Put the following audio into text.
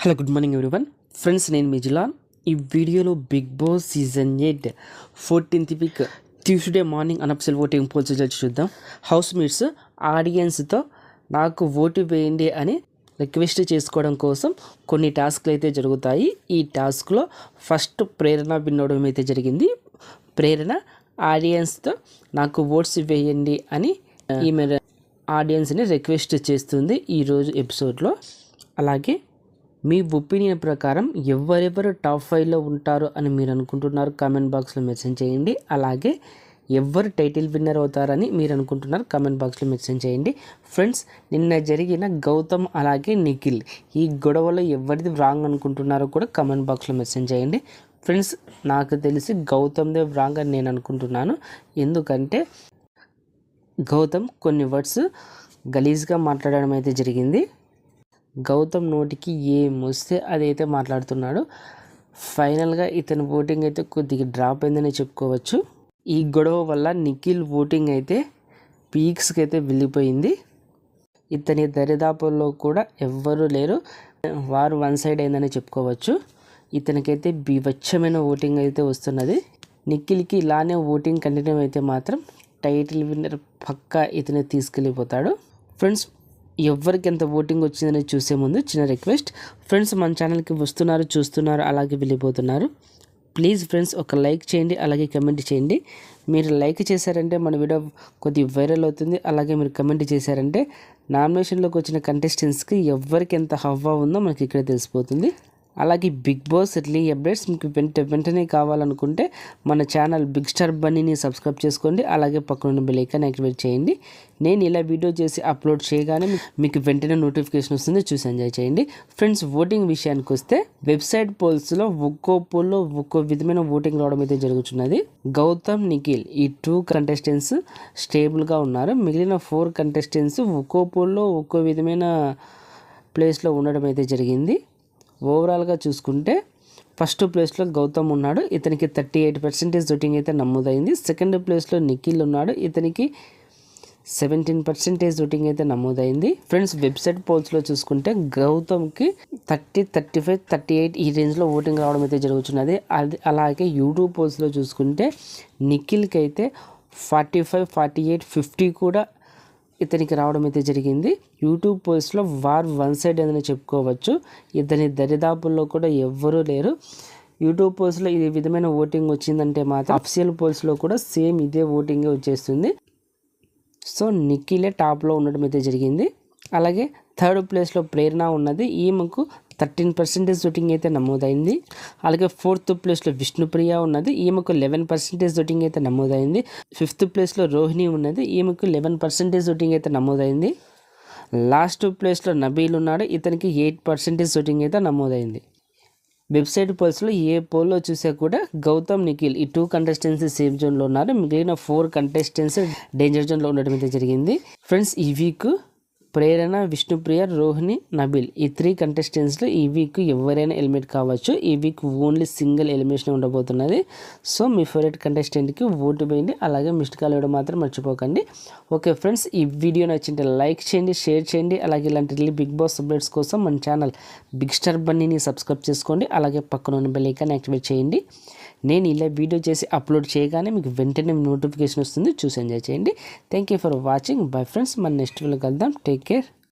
Hello good morning everyone friends, నేను మిజిలాన్. ఈ వీడియోలో big boss season 8 14th week Tuesday morning unofficial voting polls results చూద్దాం. Housemates ఆడియన్స్తో నాకు ఓటు వేయండి అని రిక్వెస్ట్ చేసుకోవడం కోసం కొన్ని టాస్క్లు అయితే జరుగుతాయి. ఈ టాస్క్లో ఫస్ట్ ప్రేరణ విన్ అవడం అయితే జరిగింది. ప్రేరణ ఆడియన్స్తో నాకు ఓట్స్ వేయండి అని ఈమె ఆడియన్స్ని రిక్వెస్ట్ చేస్తుంది ఈరోజు ఎపిసోడ్లో. అలాగే మీ ఒపీనియన్ ప్రకారం ఎవరెవరు టాప్ 5లో ఉంటారు అని మీరు అనుకుంటున్నారు కామెంట్ బాక్స్లో మెన్షన్ చేయండి. అలాగే ఎవరు టైటిల్ విన్నర్ అవుతారని మీరు అనుకుంటున్నారు కామెంట్ బాక్స్లో మెన్షన్ చేయండి. ఫ్రెండ్స్, నిన్న జరిగిన గౌతమ్ అలాగే నిఖిల్ ఈ గొడవలో ఎవరిది రాంగ్ అనుకుంటున్నారో కూడా కామెంట్ బాక్స్లో మెన్షన్ చేయండి. ఫ్రెండ్స్, నాకు తెలిసి గౌతమ్దే రాంగ్ అని నేను అనుకుంటున్నాను. ఎందుకంటే గౌతమ్ కొన్ని వర్డ్స్ గలీజ్గా మాట్లాడడం అయితే జరిగింది. గౌతమ్ నోటికి ఏమొస్తే అదైతే మాట్లాడుతున్నాడు. ఫైనల్గా ఇతని ఓటింగ్ అయితే కొద్దిగా డ్రాప్ అయిందని చెప్పుకోవచ్చు. ఈ గొడవ వల్ల నిఖిల్ ఓటింగ్ అయితే పీక్స్కి అయితే వెళ్ళిపోయింది. ఇతని దరిదాపుల్లో కూడా ఎవ్వరూ లేరు. వారు వన్ సైడ్ అయిందని చెప్పుకోవచ్చు. ఇతనికైతే బీభత్సమైన ఓటింగ్ అయితే వస్తున్నది. నిఖిల్కి ఇలానే ఓటింగ్ కంటిన్యూ అయితే మాత్రం టైటిల్ విన్నర్ పక్కా ఇతనే తీసుకెళ్ళిపోతాడు. ఫ్రెండ్స్, ఎవరికి ఎంత ఓటింగ్ వచ్చిందని చూసే ముందు చిన్న రిక్వెస్ట్. ఫ్రెండ్స్, మన ఛానల్కి వస్తున్నారు, చూస్తున్నారు, అలాగే వెళ్ళిపోతున్నారు. ప్లీజ్ ఫ్రెండ్స్, ఒక లైక్ చేయండి, అలాగే కమెంట్ చేయండి. మీరు లైక్ చేశారంటే మన వీడియో కొద్దిగా వైరల్ అవుతుంది. అలాగే మీరు కమెంట్ చేశారంటే నామినేషన్లోకి వచ్చిన కంటెస్టెంట్స్కి ఎవరికి ఎంత హవ్వా ఉందో మనకి ఇక్కడే తెలిసిపోతుంది. అలాగే బిగ్ బాస్ ఎర్లీ అప్డేట్స్ మీకు వెంటనే కావాలనుకుంటే మన ఛానల్ బిగ్ స్టార్ బన్నీని సబ్స్క్రైబ్ చేసుకోండి. అలాగే పక్కన బెల్ ఐకాన్ యాక్టివేట్ చేయండి. నేను ఇలా వీడియో చేసి అప్లోడ్ చేయగానే మీకు వెంటనే నోటిఫికేషన్ వస్తుంది, చూసి ఎంజాయ్ చేయండి. ఫ్రెండ్స్, ఓటింగ్ విషయానికి వస్తే వెబ్సైట్ పోల్స్లో ఒక్కో పోల్లో ఒక్కో విధమైన ఓటింగ్ రావడం అయితే జరుగుతున్నది. గౌతమ్, నిఖిల్ ఈ 2 కంటెస్టెంట్స్ స్టేబుల్గా ఉన్నారు. మిగిలిన 4 కంటెస్టెంట్స్ ఒక్కో పోల్లో ఒక్కో విధమైన ప్లేస్లో ఉండడం అయితే జరిగింది. ఓవరాల్గా చూసుకుంటే ఫస్ట్ ప్లేస్లో గౌతమ్ ఉన్నాడు. ఇతనికి 38% ఓటింగ్ అయితే నమోదైంది. సెకండ్ ప్లేస్లో నిఖిల్ ఉన్నాడు. ఇతనికి 17% ఓటింగ్ అయితే నమోదైంది. ఫ్రెండ్స్, వెబ్సైట్ పోల్స్లో చూసుకుంటే గౌతమ్కి 30, 35, 38 ఈ రేంజ్లో ఓటింగ్ రావడం అయితే జరుగుతున్నది. అలాగే యూట్యూబ్ పోల్స్లో చూసుకుంటే నిఖిల్కి అయితే 45, 48, 50 కూడా ఇతనికి రావడం అయితే జరిగింది. యూట్యూబ్ పోల్స్లో వార్ వన్ సైడ్ అని చెప్పుకోవచ్చు. ఇతని దరిదాపుల్లో కూడా ఎవ్వరూ లేరు. యూట్యూబ్ పోల్స్లో ఈ విధమైన ఓటింగ్ వచ్చిందంటే మాత్రం అఫీషియల్ పోల్స్లో కూడా సేమ్ ఇదే ఓటింగే వచ్చేస్తుంది. సో నిఖిలే టాప్లో ఉండడం అయితే జరిగింది. అలాగే థర్డ్ ప్లేస్లో ప్రేరణ ఉన్నది. ఈమెకు 13% ఓటింగ్ అయితే నమోదైంది. అలాగే ఫోర్త్ ప్లేస్లో విష్ణుప్రియ ఉన్నది. ఈమెకు 11% ఓటింగ్ అయితే నమోదైంది. ఫిఫ్త్ ప్లేస్లో రోహిణి ఉన్నది. ఈమెకు 11% ఓటింగ్ అయితే నమోదైంది. లాస్ట్ ప్లేస్లో నబీల్ ఉన్నాడు. ఇతనికి 8% ఓటింగ్ అయితే నమోదైంది. వెబ్సైట్ పోల్స్లో ఏ పోల్లో చూసా కూడా గౌతమ్, నిఖిల్ ఈ 2 కంటెస్టెంట్స్ సేఫ్ జోన్లో ఉన్నారు. మిగిలిన 4 కంటెస్టెంట్స్ డేంజర్ జోన్లో ఉండడం అయితే జరిగింది. ఫ్రెండ్స్, ఈ వీక్ ప్రేరణ, విష్ణుప్రియ, రోహిణి, నబీల్ ఈ 3 కంటెస్టెంట్స్లో ఈ వీక్ ఎవరైనా ఎలిమినేట్ కావచ్చు. ఈ వీక్ ఓన్లీ సింగిల్ ఎలిమినేషన్ ఉండబోతున్నది. సో మీ ఫేవరెట్ కంటెస్టెంట్కి ఓటు వేయండి. అలాగే మిస్డ్ కాల్ ఇవ్వడం మాత్రం మర్చిపోకండి. ఓకే ఫ్రెండ్స్, ఈ వీడియో నచ్చింటే లైక్ చేయండి, షేర్ చేయండి. అలాగే ఇలాంటి బిగ్ బాస్ అప్డేట్స్ కోసం మన ఛానల్ బిగ్ స్టార్ బన్నీని సబ్స్క్రైబ్ చేసుకోండి. అలాగే పక్కన ఉన్న బెల్ ఐకాన్ యాక్టివేట్ చేయండి. నేను ఇలా వీడియో చేసి అప్లోడ్ చేయగానే మీకు వెంటనే నోటిఫికేషన్ వస్తుంది, చూసి ఎంజాయ్ చేయండి. Thank you for watching. Bye friends, మన నెక్స్ట్ వీడియోలో కలుద్దాం. Take care.